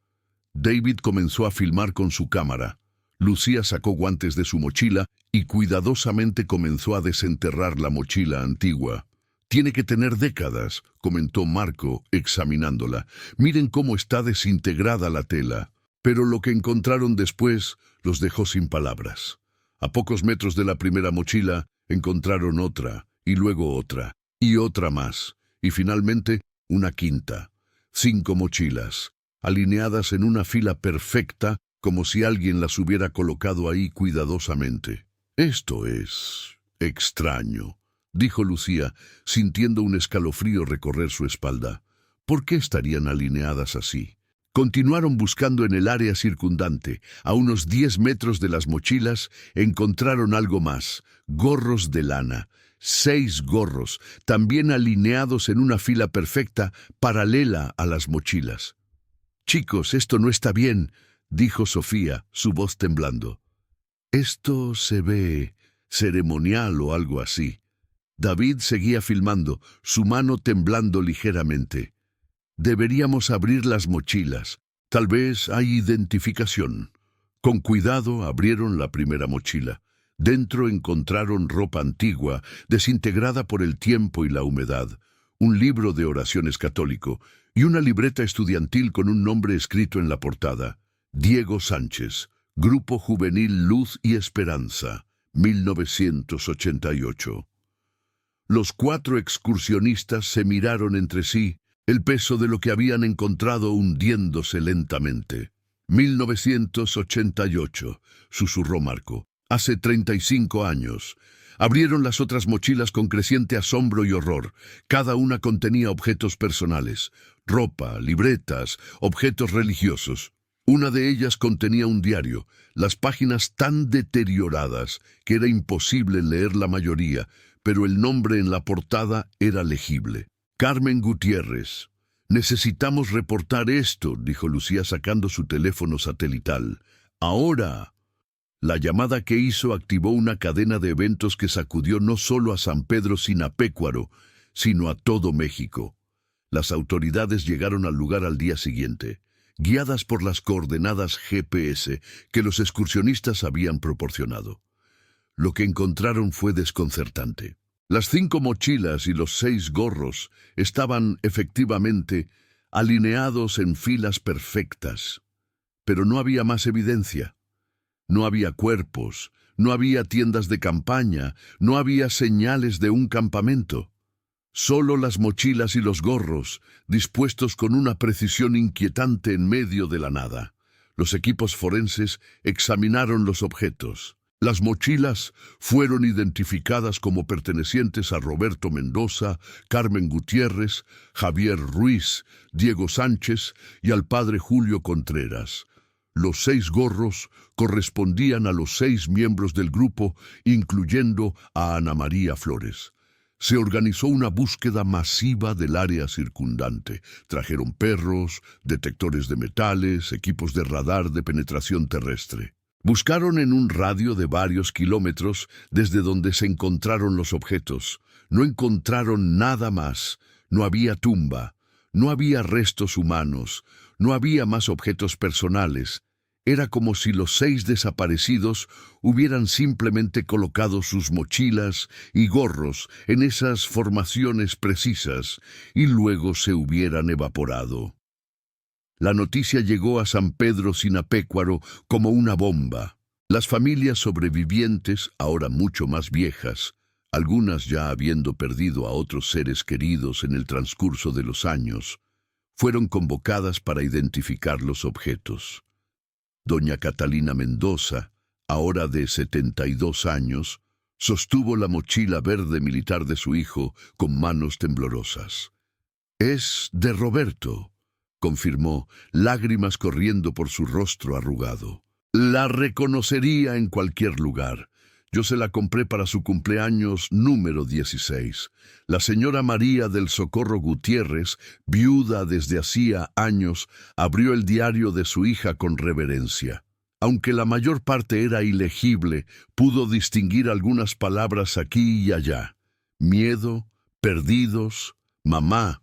David comenzó a filmar con su cámara. Lucía sacó guantes de su mochila y cuidadosamente comenzó a desenterrar la mochila antigua. «Tiene que tener décadas», comentó Marco, examinándola. «Miren cómo está desintegrada la tela». Pero lo que encontraron después los dejó sin palabras. A pocos metros de la primera mochila encontraron otra, y luego otra, y otra más, y finalmente una quinta. 5 mochilas, alineadas en una fila perfecta, como si alguien las hubiera colocado ahí cuidadosamente. «Esto es extraño», dijo Lucía, sintiendo un escalofrío recorrer su espalda. «¿Por qué estarían alineadas así?». Continuaron buscando en el área circundante. A unos 10 metros de las mochilas encontraron algo más, gorros de lana. 6 gorros, también alineados en una fila perfecta, paralela a las mochilas. «Chicos, esto no está bien», dijo Sofía, su voz temblando. «Esto se ve ceremonial o algo así». David seguía filmando, su mano temblando ligeramente. «Deberíamos abrir las mochilas. Tal vez hay identificación». Con cuidado abrieron la primera mochila. Dentro encontraron ropa antigua, desintegrada por el tiempo y la humedad, un libro de oraciones católico y una libreta estudiantil con un nombre escrito en la portada: Diego Sánchez, Grupo Juvenil Luz y Esperanza, 1988. Los 4 excursionistas se miraron entre sí, el peso de lo que habían encontrado hundiéndose lentamente. 1988, susurró Marco. Hace 35 años. Abrieron las otras mochilas con creciente asombro y horror. Cada una contenía objetos personales, ropa, libretas, objetos religiosos. Una de ellas contenía un diario, las páginas tan deterioradas que era imposible leer la mayoría, pero el nombre en la portada era legible. «Carmen Gutiérrez». «Necesitamos reportar esto», dijo Lucía sacando su teléfono satelital. Ahora, la llamada que hizo activó una cadena de eventos que sacudió no solo a San Pedro Sinapecuaro, sino a todo México. Las autoridades llegaron al lugar al día siguiente, guiadas por las coordenadas GPS que los excursionistas habían proporcionado. Lo que encontraron fue desconcertante. Las 5 mochilas y los 6 gorros estaban efectivamente alineados en filas perfectas, pero no había más evidencia. No había cuerpos, no había tiendas de campaña, no había señales de un campamento. Solo las mochilas y los gorros, dispuestos con una precisión inquietante en medio de la nada. Los equipos forenses examinaron los objetos. Las mochilas fueron identificadas como pertenecientes a Roberto Mendoza, Carmen Gutiérrez, Javier Ruiz, Diego Sánchez y al padre Julio Contreras. Los 6 gorros correspondían a los 6 miembros del grupo, incluyendo a Ana María Flores. Se organizó una búsqueda masiva del área circundante. Trajeron perros, detectores de metales, equipos de radar de penetración terrestre. Buscaron en un radio de varios kilómetros desde donde se encontraron los objetos. No encontraron nada más. No había tumba, no había restos humanos, no había más objetos personales. Era como si los 6 desaparecidos hubieran simplemente colocado sus mochilas y gorros en esas formaciones precisas y luego se hubieran evaporado. La noticia llegó a San Pedro Sinapecuaro como una bomba. Las familias sobrevivientes, ahora mucho más viejas, algunas ya habiendo perdido a otros seres queridos en el transcurso de los años, fueron convocadas para identificar los objetos. Doña Catalina Mendoza, ahora de 72 años, sostuvo la mochila verde militar de su hijo con manos temblorosas. «Es de Roberto», confirmó, lágrimas corriendo por su rostro arrugado. «La reconocería en cualquier lugar. Yo se la compré para su cumpleaños número 16. La señora María del Socorro Gutiérrez, viuda desde hacía años, abrió el diario de su hija con reverencia. Aunque la mayor parte era ilegible, pudo distinguir algunas palabras aquí y allá. Miedo, perdidos, mamá».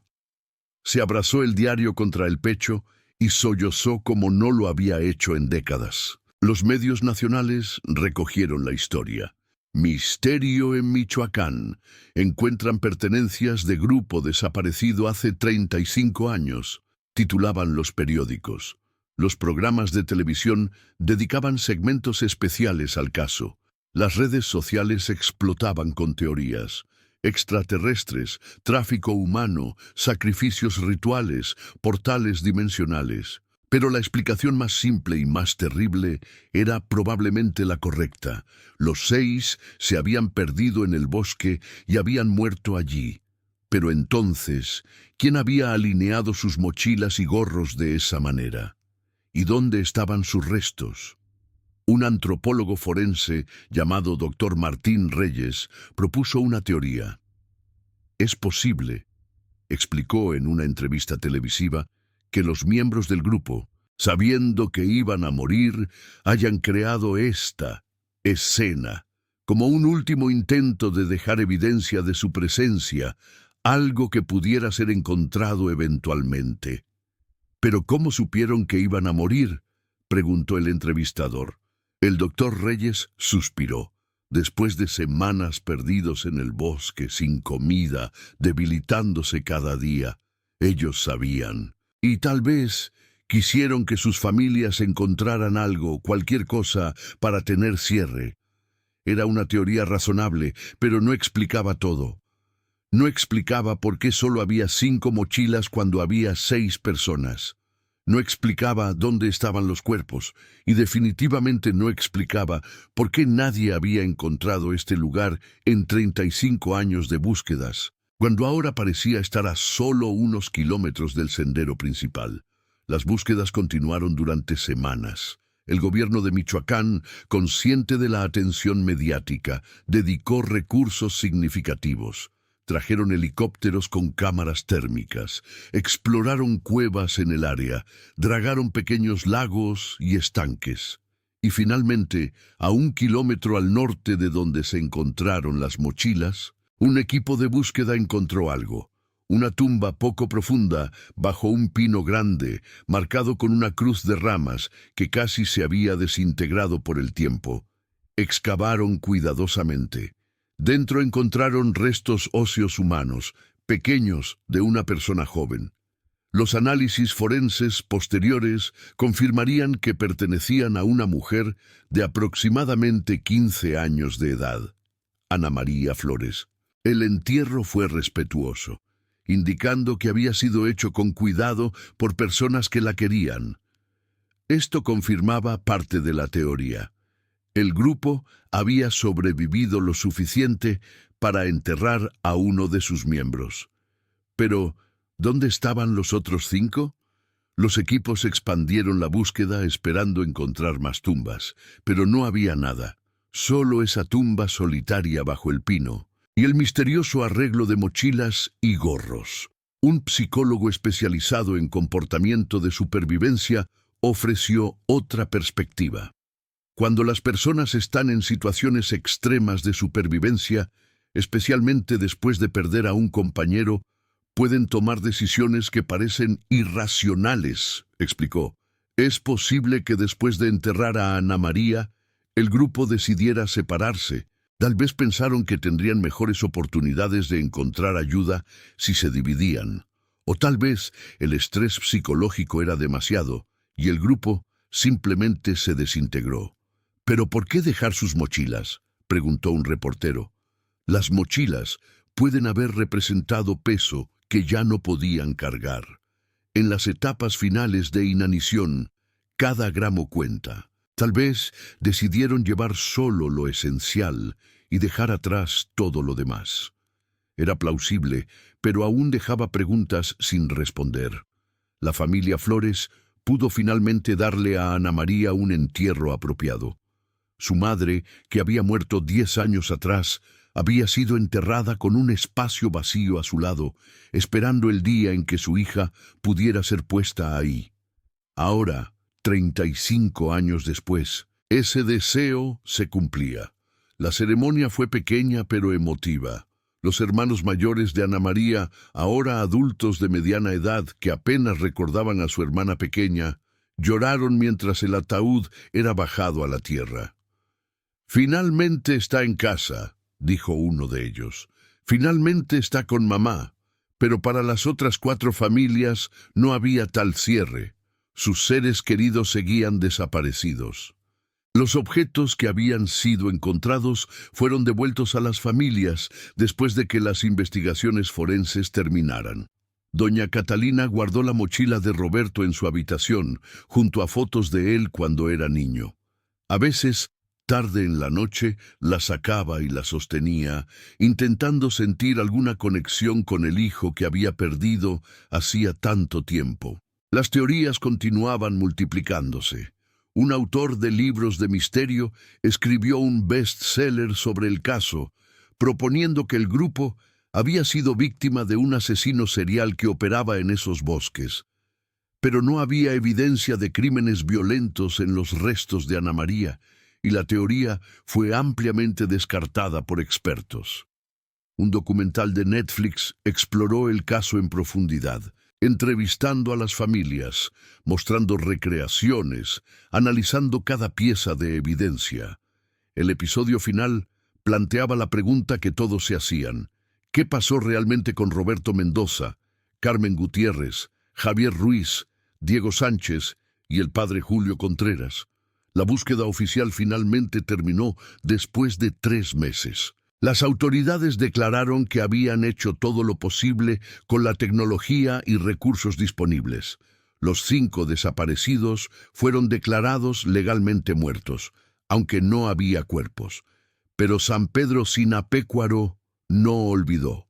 Se abrazó el diario contra el pecho y sollozó como no lo había hecho en décadas. Los medios nacionales recogieron la historia. Misterio en Michoacán. Encuentran pertenencias de grupo desaparecido hace 35 años, titulaban los periódicos. Los programas de televisión dedicaban segmentos especiales al caso. Las redes sociales explotaban con teorías. Extraterrestres, tráfico humano, sacrificios rituales, portales dimensionales. Pero la explicación más simple y más terrible era probablemente la correcta. Los 6 se habían perdido en el bosque y habían muerto allí. Pero entonces, ¿quién había alineado sus mochilas y gorros de esa manera? ¿Y dónde estaban sus restos? Un antropólogo forense llamado Dr. Martín Reyes propuso una teoría. Es posible, explicó en una entrevista televisiva, que los miembros del grupo, sabiendo que iban a morir, hayan creado esta escena como un último intento de dejar evidencia de su presencia, algo que pudiera ser encontrado eventualmente. «¿Pero cómo supieron que iban a morir?», preguntó el entrevistador. El doctor Reyes suspiró. Después de semanas perdidos en el bosque, sin comida, debilitándose cada día, ellos sabían. Y tal vez quisieron que sus familias encontraran algo, cualquier cosa, para tener cierre. Era una teoría razonable, pero no explicaba todo. No explicaba por qué solo había 5 mochilas cuando había 6 personas. No explicaba dónde estaban los cuerpos, y definitivamente no explicaba por qué nadie había encontrado este lugar en 35 años de búsquedas, cuando ahora parecía estar a solo unos kilómetros del sendero principal. Las búsquedas continuaron durante semanas. El gobierno de Michoacán, consciente de la atención mediática, dedicó recursos significativos. Trajeron helicópteros con cámaras térmicas, exploraron cuevas en el área, dragaron pequeños lagos y estanques. Y finalmente, a 1 kilómetro al norte de donde se encontraron las mochilas, un equipo de búsqueda encontró algo. Una tumba poco profunda bajo un pino grande, marcado con una cruz de ramas que casi se había desintegrado por el tiempo. Excavaron cuidadosamente. Dentro encontraron restos óseos humanos, pequeños, de una persona joven. Los análisis forenses posteriores confirmarían que pertenecían a una mujer de aproximadamente 15 años de edad, Ana María Flores. El entierro fue respetuoso, indicando que había sido hecho con cuidado por personas que la querían. Esto confirmaba parte de la teoría. El grupo había sobrevivido lo suficiente para enterrar a uno de sus miembros. Pero, ¿dónde estaban los otros 5? Los equipos expandieron la búsqueda esperando encontrar más tumbas, pero no había nada. Solo esa tumba solitaria bajo el pino y el misterioso arreglo de mochilas y gorros. Un psicólogo especializado en comportamiento de supervivencia ofreció otra perspectiva. Cuando las personas están en situaciones extremas de supervivencia, especialmente después de perder a un compañero, pueden tomar decisiones que parecen irracionales, explicó. Es posible que después de enterrar a Ana María, el grupo decidiera separarse. Tal vez pensaron que tendrían mejores oportunidades de encontrar ayuda si se dividían. O tal vez el estrés psicológico era demasiado y el grupo simplemente se desintegró. ¿Pero por qué dejar sus mochilas?, preguntó un reportero. Las mochilas pueden haber representado peso que ya no podían cargar. En las etapas finales de inanición, cada gramo cuenta. Tal vez decidieron llevar solo lo esencial y dejar atrás todo lo demás. Era plausible, pero aún dejaba preguntas sin responder. La familia Flores pudo finalmente darle a Ana María un entierro apropiado. Su madre, que había muerto 10 años atrás, había sido enterrada con un espacio vacío a su lado, esperando el día en que su hija pudiera ser puesta ahí. Ahora, 35 años después, ese deseo se cumplía. La ceremonia fue pequeña pero emotiva. Los hermanos mayores de Ana María, ahora adultos de mediana edad que apenas recordaban a su hermana pequeña, lloraron mientras el ataúd era bajado a la tierra. «Finalmente está en casa», dijo uno de ellos. «Finalmente está con mamá». Pero para las otras 4 familias no había tal cierre. Sus seres queridos seguían desaparecidos. Los objetos que habían sido encontrados fueron devueltos a las familias después de que las investigaciones forenses terminaran. Doña Catalina guardó la mochila de Roberto en su habitación, junto a fotos de él cuando era niño. A veces, tarde en la noche, la sacaba y la sostenía, intentando sentir alguna conexión con el hijo que había perdido hacía tanto tiempo. Las teorías continuaban multiplicándose. Un autor de libros de misterio escribió un bestseller sobre el caso, proponiendo que el grupo había sido víctima de un asesino serial que operaba en esos bosques. Pero no había evidencia de crímenes violentos en los restos de Ana María, y la teoría fue ampliamente descartada por expertos. Un documental de Netflix exploró el caso en profundidad, entrevistando a las familias, mostrando recreaciones, analizando cada pieza de evidencia. El episodio final planteaba la pregunta que todos se hacían: ¿qué pasó realmente con Roberto Mendoza, Carmen Gutiérrez, Javier Ruiz, Diego Sánchez y el padre Julio Contreras? La búsqueda oficial finalmente terminó después de 3 meses. Las autoridades declararon que habían hecho todo lo posible con la tecnología y recursos disponibles. Los 5 desaparecidos fueron declarados legalmente muertos, aunque no había cuerpos. Pero San Pedro Sinapecuaro no olvidó.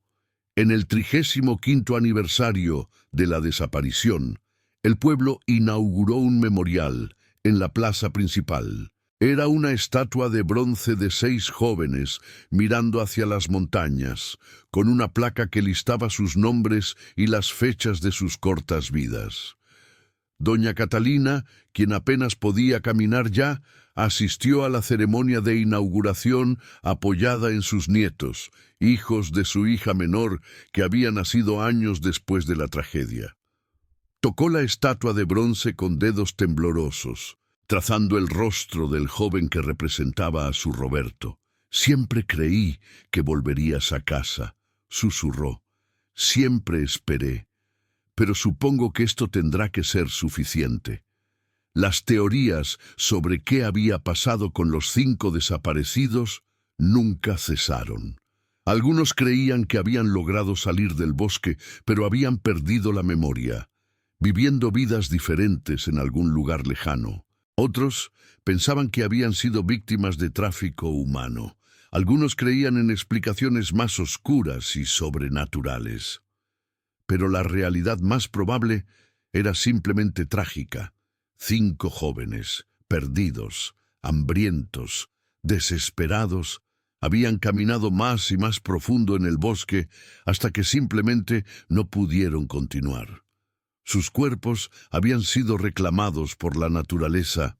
En el 35º aniversario de la desaparición, el pueblo inauguró un memorial en la plaza principal. Era una estatua de bronce de 6 jóvenes mirando hacia las montañas, con una placa que listaba sus nombres y las fechas de sus cortas vidas. Doña Catalina, quien apenas podía caminar ya, asistió a la ceremonia de inauguración apoyada en sus nietos, hijos de su hija menor que había nacido años después de la tragedia. Tocó la estatua de bronce con dedos temblorosos, trazando el rostro del joven que representaba a su Roberto. «Siempre creí que volverías a casa», susurró. «Siempre esperé. Pero supongo que esto tendrá que ser suficiente». Las teorías sobre qué había pasado con los 5 desaparecidos nunca cesaron. Algunos creían que habían logrado salir del bosque, pero habían perdido la memoria, viviendo vidas diferentes en algún lugar lejano. Otros pensaban que habían sido víctimas de tráfico humano. Algunos creían en explicaciones más oscuras y sobrenaturales. Pero la realidad más probable era simplemente trágica. 5 jóvenes, perdidos, hambrientos, desesperados, habían caminado más y más profundo en el bosque hasta que simplemente no pudieron continuar. Sus cuerpos habían sido reclamados por la naturaleza,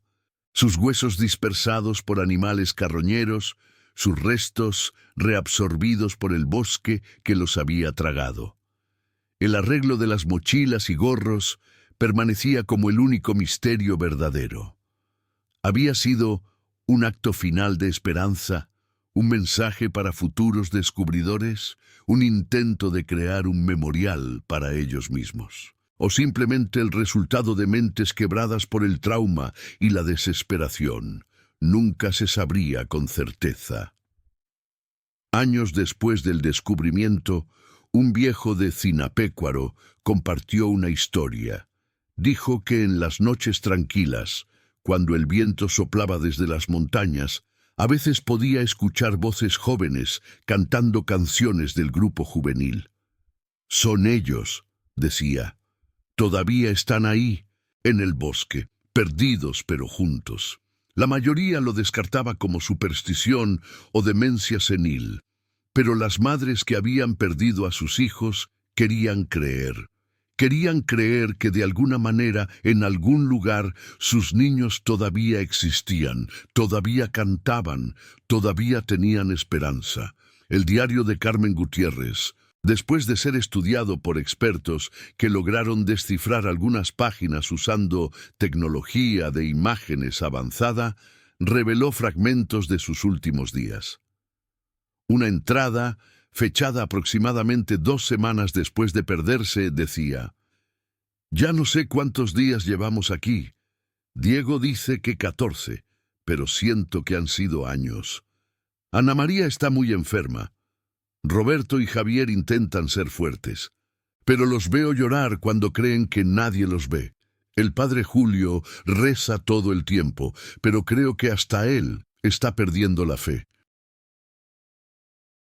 sus huesos dispersados por animales carroñeros, sus restos reabsorbidos por el bosque que los había tragado. El arreglo de las mochilas y gorros permanecía como el único misterio verdadero. Había sido un acto final de esperanza, un mensaje para futuros descubridores, un intento de crear un memorial para ellos mismos, o simplemente el resultado de mentes quebradas por el trauma y la desesperación. Nunca se sabría con certeza. Años después del descubrimiento, un viejo de Cinapecuaro compartió una historia. Dijo que en las noches tranquilas, cuando el viento soplaba desde las montañas, a veces podía escuchar voces jóvenes cantando canciones del grupo juvenil. «Son ellos», decía. «Todavía están ahí, en el bosque, perdidos pero juntos». La mayoría lo descartaba como superstición o demencia senil, pero las madres que habían perdido a sus hijos querían creer. Querían creer que de alguna manera, en algún lugar, sus niños todavía existían, todavía cantaban, todavía tenían esperanza. El diario de Carmen Gutiérrez, después de ser estudiado por expertos que lograron descifrar algunas páginas usando tecnología de imágenes avanzada, reveló fragmentos de sus últimos días. Una entrada, fechada aproximadamente 2 semanas después de perderse, decía: «Ya no sé cuántos días llevamos aquí. Diego dice que 14, pero siento que han sido años. Ana María está muy enferma. Roberto y Javier intentan ser fuertes, pero los veo llorar cuando creen que nadie los ve. El padre Julio reza todo el tiempo, pero creo que hasta él está perdiendo la fe.